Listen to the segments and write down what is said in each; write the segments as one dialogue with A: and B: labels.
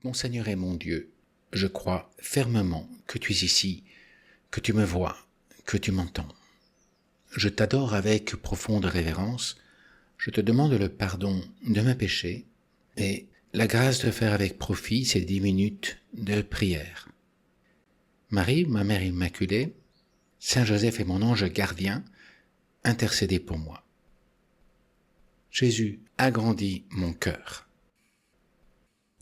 A: Mon Seigneur et mon Dieu, je crois fermement que tu es ici, que tu me vois, que tu m'entends. Je t'adore avec profonde révérence, je te demande le pardon de mes péchés et la grâce de faire avec profit ces 10 minutes de prière. Marie, ma mère immaculée, Saint Joseph et mon ange gardien, intercédez pour moi. Jésus, agrandis mon cœur.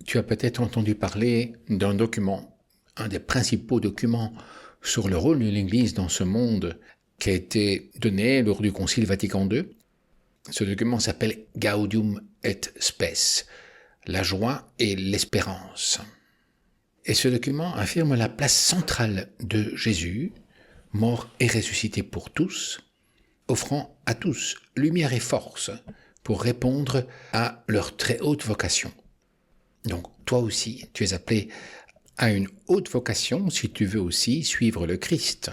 A: Tu as peut-être entendu parler d'un document, un des principaux documents sur le rôle de l'Église dans ce monde qui a été donné lors du Concile Vatican II. Ce document s'appelle Gaudium et Spes, la joie et l'espérance. Et ce document affirme la place centrale de Jésus, mort et ressuscité pour tous, offrant à tous lumière et force pour répondre à leur très haute vocation. Donc toi aussi, tu es appelé à une haute vocation si tu veux aussi suivre le Christ.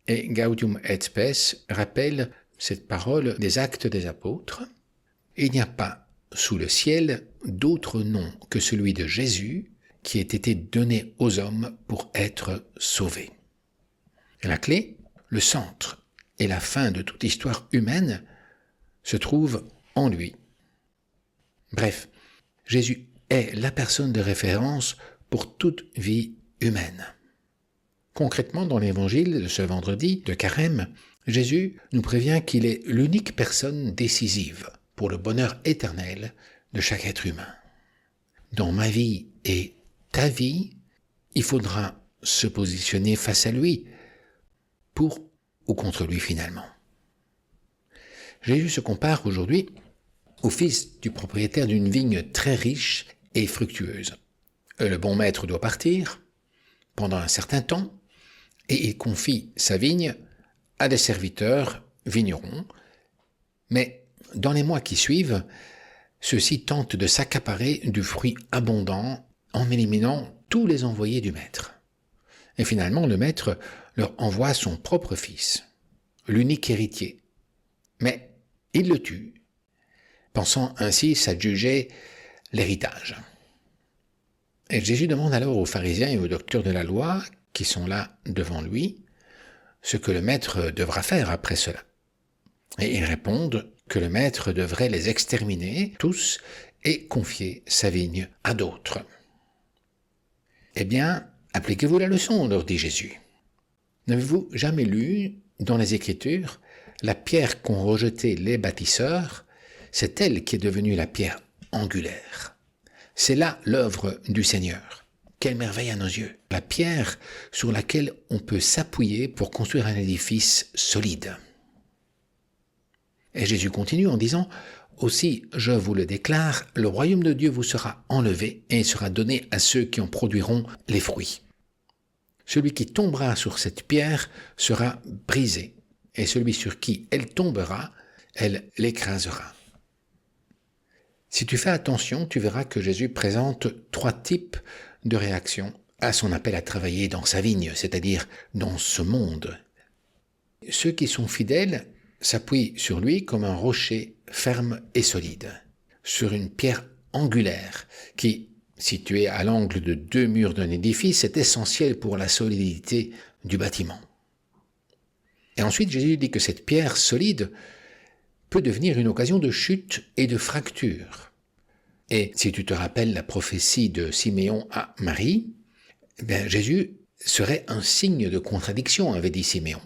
A: Et Gaudium et Spes rappelle cette parole des Actes des Apôtres. Il n'y a pas sous le ciel d'autre nom que celui de Jésus qui ait été donné aux hommes pour être sauvés. Et la clé, le centre et la fin de toute histoire humaine se trouvent en lui. Bref, Jésus est la personne de référence pour toute vie humaine. Concrètement, dans l'évangile de ce vendredi de Carême, Jésus nous prévient qu'il est l'unique personne décisive pour le bonheur éternel de chaque être humain. Dans ma vie et ta vie, il faudra se positionner face à lui, pour ou contre lui finalement. Jésus se compare aujourd'hui au fils du propriétaire d'une vigne très riche et fructueuse. Le bon maître doit partir pendant un certain temps et il confie sa vigne à des serviteurs vignerons, mais dans les mois qui suivent, ceux-ci tentent de s'accaparer du fruit abondant en éliminant tous les envoyés du maître. Et finalement, le maître leur envoie son propre fils, l'unique héritier. Mais il le tue, pensant ainsi s'adjuger l'héritage. Et Jésus demande alors aux pharisiens et aux docteurs de la loi, qui sont là devant lui, ce que le maître devra faire après cela. Et ils répondent que le maître devrait les exterminer tous et confier sa vigne à d'autres. Eh bien, appliquez-vous la leçon, leur dit Jésus. N'avez-vous jamais lu dans les Écritures la pierre qu'ont rejetée les bâtisseurs, c'est elle qui est devenue la pierre angulaire. C'est là l'œuvre du Seigneur. Quelle merveille à nos yeux! La pierre sur laquelle on peut s'appuyer pour construire un édifice solide. Et Jésus continue en disant « Aussi, je vous le déclare, le royaume de Dieu vous sera enlevé et sera donné à ceux qui en produiront les fruits. Celui qui tombera sur cette pierre sera brisé, et celui sur qui elle tombera, elle l'écrasera. » Si tu fais attention, tu verras que Jésus présente 3 types de réactions à son appel à travailler dans sa vigne, c'est-à-dire dans ce monde. Ceux qui sont fidèles s'appuient sur lui comme un rocher ferme et solide, sur une pierre angulaire qui, située à l'angle de 2 murs d'un édifice, est essentielle pour la solidité du bâtiment. Et ensuite, Jésus dit que cette pierre solide peut devenir une occasion de chute et de fracture. Et si tu te rappelles la prophétie de Siméon à Marie, Jésus serait un signe de contradiction, avait dit Siméon.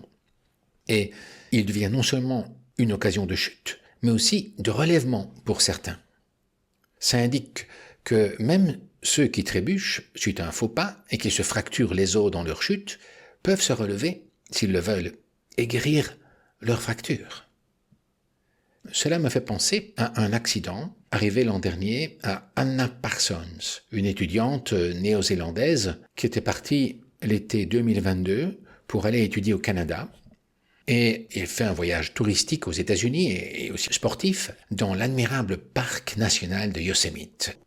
A: Et il devient non seulement une occasion de chute, mais aussi de relèvement pour certains. Ça indique que même ceux qui trébuchent suite à un faux pas et qui se fracturent les os dans leur chute peuvent se relever, s'ils le veulent, et guérir leur fracture. Cela me fait penser à un accident arrivé l'an dernier à Anna Parsons, une étudiante néo-zélandaise qui était partie l'été 2022 pour aller étudier au Canada. Et elle fait un voyage touristique aux États-Unis et aussi sportif dans l'admirable parc national de Yosemite,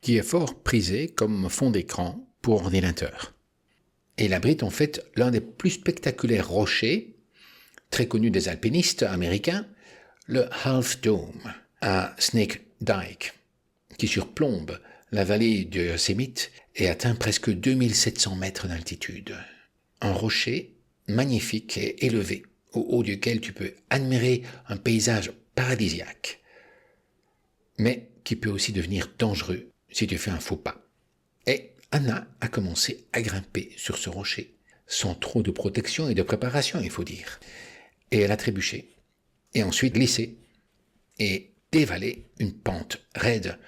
A: qui est fort prisé comme fond d'écran pour ordinateur. Et il abrite en fait l'un des plus spectaculaires rochers, très connu des alpinistes américains, le Half Dome à Snake Dyke, qui surplombe la vallée de Yosemite est atteint presque 2700 mètres d'altitude. Un rocher magnifique et élevé, au haut duquel tu peux admirer un paysage paradisiaque, mais qui peut aussi devenir dangereux si tu fais un faux pas. Et Anna a commencé à grimper sur ce rocher, sans trop de protection et de préparation, il faut dire. Et elle a trébuché, et ensuite glissé, et dévalé une pente raide,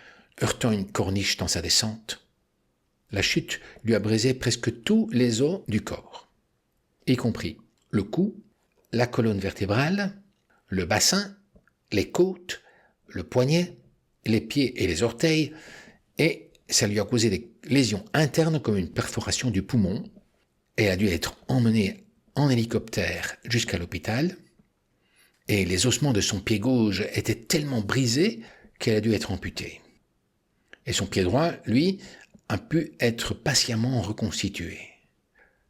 A: heurtant une corniche dans sa descente. La chute lui a brisé presque tous les os du corps, y compris le cou, la colonne vertébrale, le bassin, les côtes, le poignet, les pieds et les orteils, et ça lui a causé des lésions internes comme une perforation du poumon, et elle a dû être emmenée en hélicoptère jusqu'à l'hôpital, et les ossements de son pied gauche étaient tellement brisés qu'elle a dû être amputée. Et son pied droit, lui, a pu être patiemment reconstitué.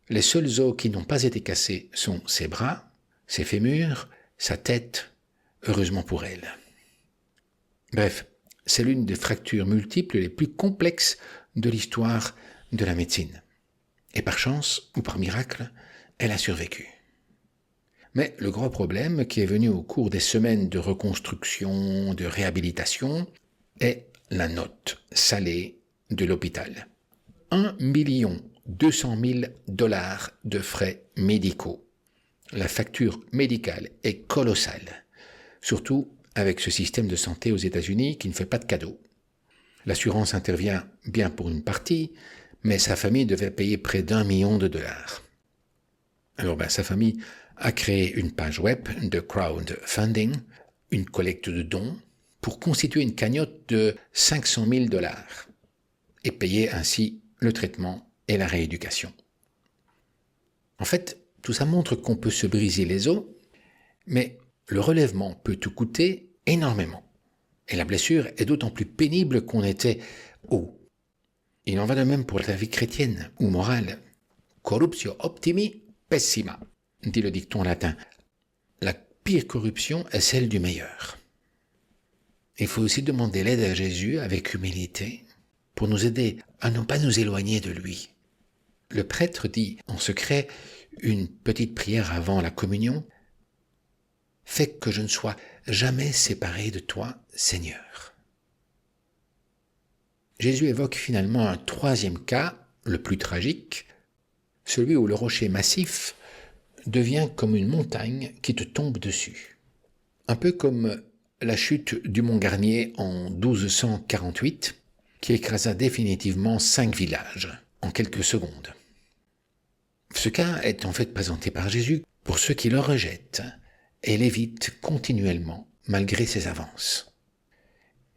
A: Les seuls os qui n'ont pas été cassés sont ses bras, ses fémurs, sa tête, heureusement pour elle. Bref, c'est l'une des fractures multiples les plus complexes de l'histoire de la médecine. Et par chance, ou par miracle, elle a survécu. Mais le gros problème qui est venu au cours des semaines de reconstruction, de réhabilitation, est la note salée de l'hôpital. 1 200 000 $ de frais médicaux. La facture médicale est colossale, surtout avec ce système de santé aux États-Unis qui ne fait pas de cadeaux. L'assurance intervient bien pour une partie, mais sa famille devait payer près d'1 million $. Alors sa famille a créé une page web de crowdfunding, une collecte de dons, pour constituer une cagnotte de 500 000 $ et payer ainsi le traitement et la rééducation. En fait, tout ça montre qu'on peut se briser les os, mais le relèvement peut te coûter énormément. Et la blessure est d'autant plus pénible qu'on était haut. Il en va de même pour la vie chrétienne ou morale. Corruptio optimi pessima, dit le dicton latin. La pire corruption est celle du meilleur. Il faut aussi demander l'aide à Jésus avec humilité pour nous aider à ne pas nous éloigner de lui. Le prêtre dit en secret une petite prière avant la communion. « Fais que je ne sois jamais séparé de toi, Seigneur. » Jésus évoque finalement un troisième cas, le plus tragique, celui où le rocher massif devient comme une montagne qui te tombe dessus. Un peu comme la chute du mont Garnier en 1248, qui écrasa définitivement 5 villages en quelques secondes. Ce cas est en fait présenté par Jésus pour ceux qui le rejettent et l'évitent continuellement malgré ses avances.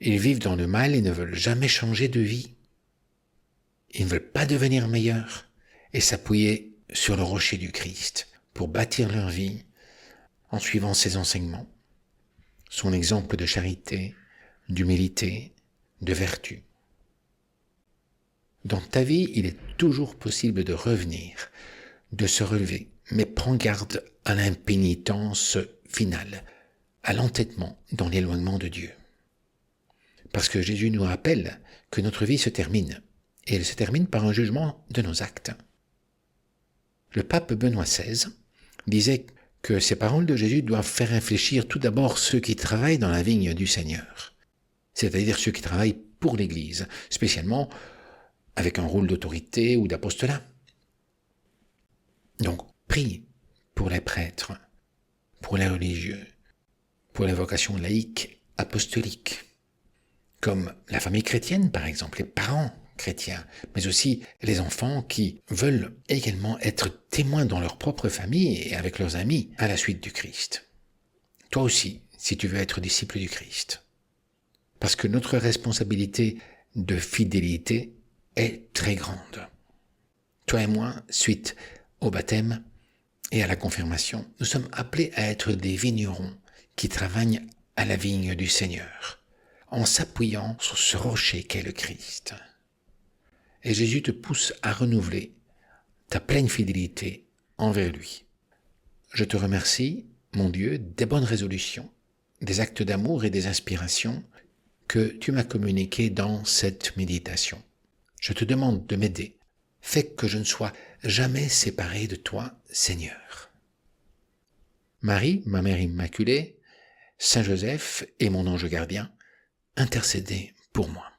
A: Ils vivent dans le mal et ne veulent jamais changer de vie. Ils ne veulent pas devenir meilleurs et s'appuyer sur le rocher du Christ pour bâtir leur vie en suivant ses enseignements, son exemple de charité, d'humilité, de vertu. Dans ta vie, il est toujours possible de revenir, de se relever, mais prends garde à l'impénitence finale, à l'entêtement dans l'éloignement de Dieu. Parce que Jésus nous rappelle que notre vie se termine, et elle se termine par un jugement de nos actes. Le pape Benoît XVI disait que ces paroles de Jésus doivent faire réfléchir tout d'abord ceux qui travaillent dans la vigne du Seigneur, c'est-à-dire ceux qui travaillent pour l'Église, spécialement avec un rôle d'autorité ou d'apostolat. Donc, prie pour les prêtres, pour les religieux, pour les vocations laïques, apostoliques, comme la famille chrétienne par exemple, les parents chrétiens, mais aussi les enfants qui veulent également être témoins dans leur propre famille et avec leurs amis à la suite du Christ. Toi aussi, si tu veux être disciple du Christ. Parce que notre responsabilité de fidélité est très grande. Toi et moi, suite au baptême et à la confirmation, nous sommes appelés à être des vignerons qui travaillent à la vigne du Seigneur, en s'appuyant sur ce rocher qu'est le Christ. Et Jésus te pousse à renouveler ta pleine fidélité envers lui. Je te remercie, mon Dieu, des bonnes résolutions, des actes d'amour et des inspirations que tu m'as communiquées dans cette méditation. Je te demande de m'aider. Fais que je ne sois jamais séparé de toi, Seigneur. Marie, ma Mère Immaculée, Saint Joseph et mon ange gardien, intercédez pour moi.